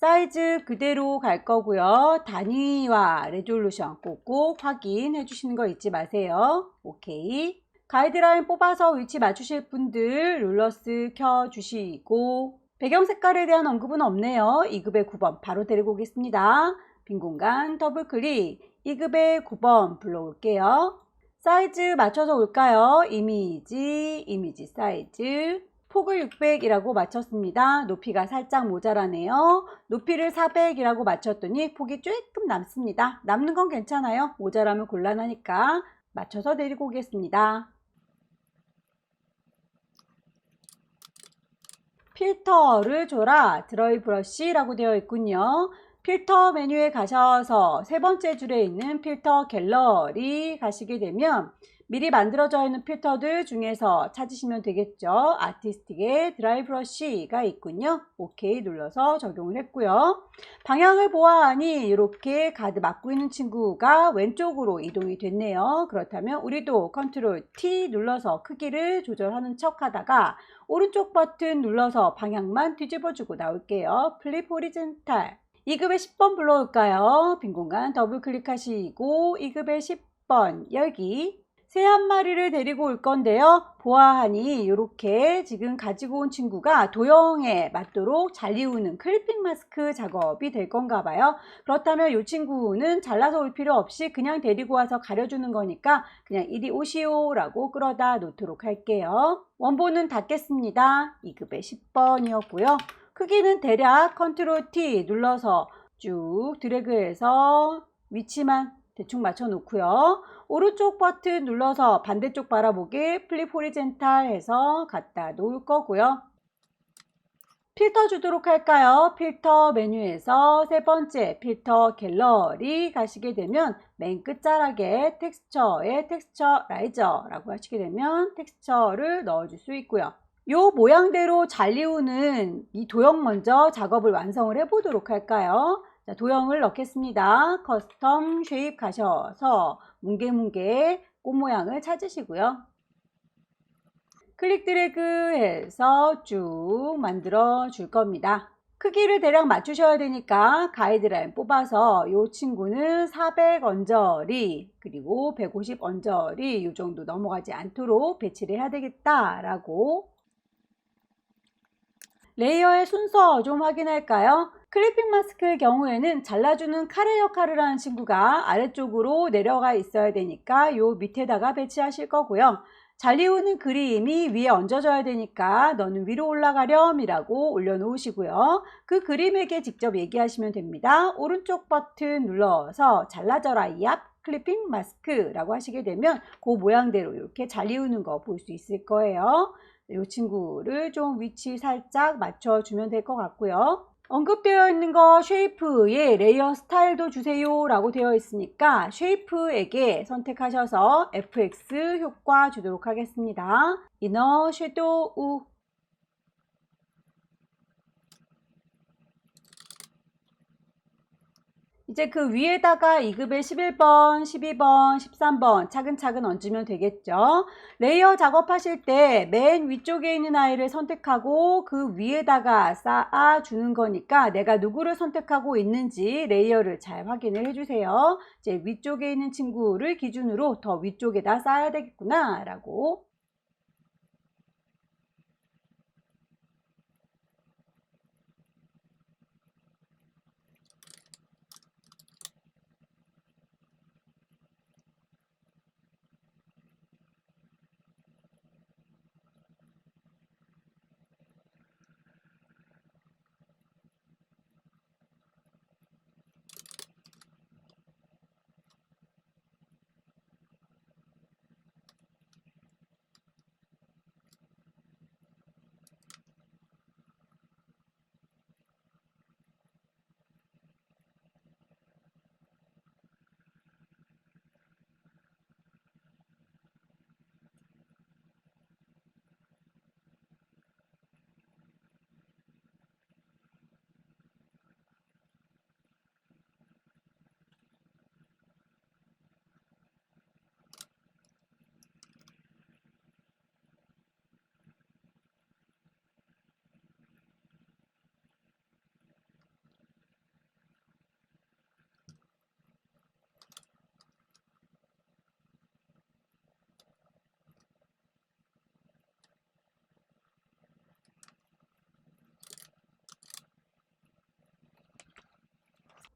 사이즈 그대로 갈 거고요. 단위와 레졸루션 꼭꼭 확인해 주시는 거 잊지 마세요. 오케이. 가이드라인 뽑아서 위치 맞추실 분들 룰러스 켜 주시고 배경 색깔에 대한 언급은 없네요. 2급의 9번 바로 데리고 오겠습니다. 빈 공간 더블 클릭 2급의 9번 불러올게요. 사이즈 맞춰서 올까요? 이미지 사이즈 폭을 600이라고 맞췄습니다. 높이가 살짝 모자라네요. 높이를 400이라고 맞췄더니 폭이 조금 남습니다. 남는 건 괜찮아요. 모자라면 곤란하니까 맞춰서 데리고 오겠습니다. 필터를 줘라 드라이 브러쉬라고 되어 있군요. 필터 메뉴에 가셔서 세 번째 줄에 있는 필터 갤러리 가시게 되면 미리 만들어져 있는 필터들 중에서 찾으시면 되겠죠. 아티스틱의 드라이 브러쉬가 있군요. 오케이 눌러서 적용을 했고요. 방향을 보아하니 이렇게 가드 막고 있는 친구가 왼쪽으로 이동이 됐네요. 그렇다면 우리도 컨트롤 T 눌러서 크기를 조절하는 척 하다가 오른쪽 버튼 눌러서 방향만 뒤집어주고 나올게요. 플립 호리젠탈 2급의 10번 불러올까요? 빈 공간 더블 클릭하시고 2급의 10번 열기 새 한 마리를 데리고 올 건데요. 보아하니 이렇게 지금 가지고 온 친구가 도형에 맞도록 잘 이우는 클리핑 마스크 작업이 될 건가 봐요. 그렇다면 이 친구는 잘라서 올 필요 없이 그냥 데리고 와서 가려주는 거니까 그냥 이리 오시오 라고 끌어다 놓도록 할게요. 원본은 닫겠습니다. 2급의 10번이었고요. 크기는 대략 컨트롤 T 눌러서 쭉 드래그해서 위치만 대충 맞춰 놓고요. 오른쪽 버튼 눌러서 반대쪽 바라보게 플립 호리젠탈 해서 갖다 놓을 거고요. 필터 주도록 할까요? 필터 메뉴에서 세 번째 필터 갤러리 가시게 되면 맨 끝자락에 텍스처에 텍스처라이저라고 하시게 되면 텍스처를 넣어줄 수 있고요. 요 모양대로 잘리우는 이 도형 먼저 작업을 완성을 해 보도록 할까요? 자, 도형을 넣겠습니다. 커스텀 쉐입 가셔서 뭉게뭉게 꽃 모양을 찾으시고요. 클릭 드래그 해서 쭉 만들어 줄 겁니다. 크기를 대략 맞추셔야 되니까 가이드라인 뽑아서 이 친구는 400 언저리 그리고 150 언저리 이 정도 넘어가지 않도록 배치를 해야 되겠다라고. 레이어의 순서 좀 확인할까요? 클리핑 마스크의 경우에는 잘라주는 카레 역할을 하는 친구가 아래쪽으로 내려가 있어야 되니까 요 밑에다가 배치하실 거고요. 잘리우는 그림이 위에 얹어져야 되니까 너는 위로 올라가렴 이라고 올려놓으시고요. 그 그림에게 직접 얘기하시면 됩니다. 오른쪽 버튼 눌러서 잘라져라 이 앞 클리핑 마스크라고 하시게 되면 그 모양대로 이렇게 잘리우는 거 볼 수 있을 거예요. 이 친구를 좀 위치 살짝 맞춰주면 될 것 같고요. 언급되어 있는 거 쉐이프에 레이어 스타일도 주세요 라고 되어 있으니까 쉐이프에게 선택하셔서 FX 효과 주도록 하겠습니다. 이너 섀도우 이제 그 위에다가 2급의 11번, 12번, 13번 차근차근 얹으면 되겠죠. 레이어 작업하실 때 맨 위쪽에 있는 아이를 선택하고 그 위에다가 쌓아주는 거니까 내가 누구를 선택하고 있는지 레이어를 잘 확인을 해주세요. 이제 위쪽에 있는 친구를 기준으로 더 위쪽에다 쌓아야 되겠구나 라고.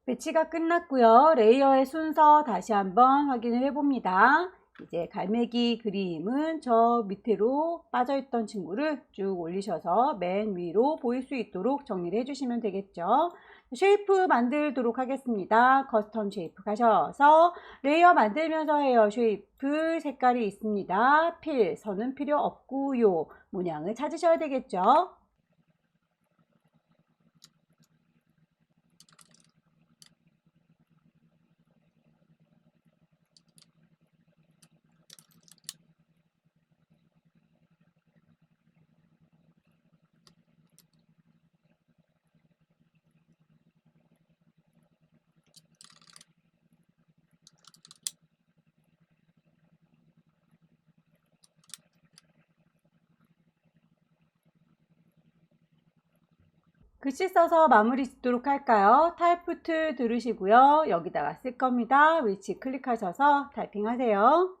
배치가 끝났고요. 레이어의 순서 다시 한번 확인을 해봅니다. 이제 갈매기 그림은 저 밑으로 빠져있던 친구를 쭉 올리셔서 맨 위로 보일 수 있도록 정리를 해주시면 되겠죠. 쉐이프 만들도록 하겠습니다. 커스텀 쉐이프 가셔서 레이어 만들면서 해요. 쉐이프 색깔이 있습니다. 필, 선은 필요 없고요. 문양을 찾으셔야 되겠죠. 글씨 써서 마무리 짓도록 할까요? 타이프 툴 들으시고요. 여기다가 쓸 겁니다. 위치 클릭하셔서 타이핑 하세요.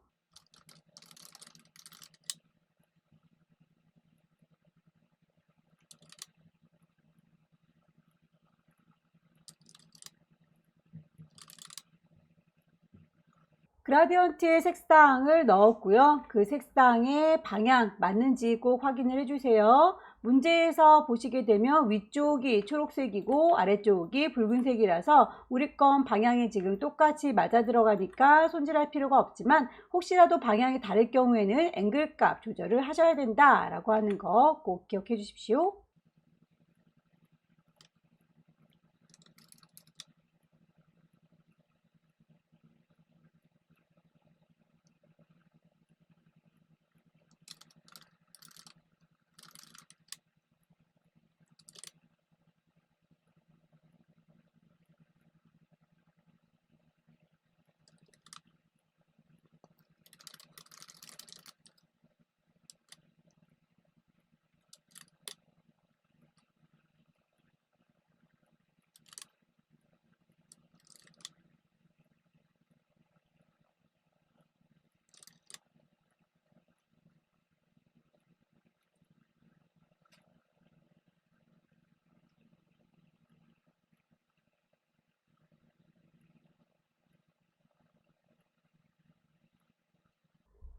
그라디언트의 색상을 넣었고요. 그 색상의 방향 맞는지 꼭 확인을 해주세요. 문제에서 보시게 되면 위쪽이 초록색이고 아래쪽이 붉은색이라서 우리 건 방향이 지금 똑같이 맞아 들어가니까 손질할 필요가 없지만 혹시라도 방향이 다를 경우에는 앵글 값 조절을 하셔야 된다라고 하는 거 꼭 기억해 주십시오.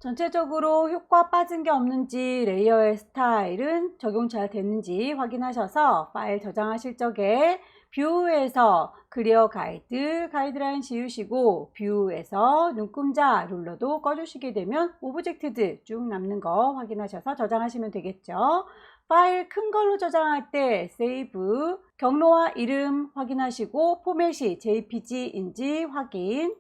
전체적으로 효과 빠진 게 없는지 레이어의 스타일은 적용 잘 됐는지 확인하셔서 파일 저장하실 적에 뷰에서 클리어 가이드라인 지우시고 뷰에서 눈금자 룰러도 꺼주시게 되면 오브젝트들 쭉 남는 거 확인하셔서 저장하시면 되겠죠. 파일 큰 걸로 저장할 때 세이브, 경로와 이름 확인하시고 포맷이 JPG인지 확인,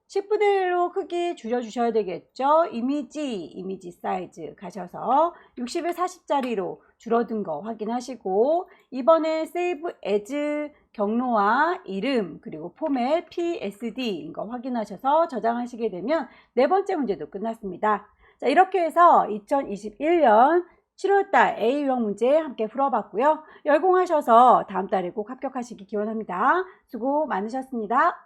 10분의 1로 크기 줄여주셔야 되겠죠. 이미지 사이즈 가셔서 60에 40짜리로 줄어든 거 확인하시고 이번에 Save As 경로와 이름 그리고 포맷 PSD인 거 확인하셔서 저장하시게 되면 네 번째 문제도 끝났습니다. 자, 이렇게 해서 2021년 7월달 A유형 문제 함께 풀어봤고요. 열공하셔서 다음 달에 꼭 합격하시기 기원합니다. 수고 많으셨습니다.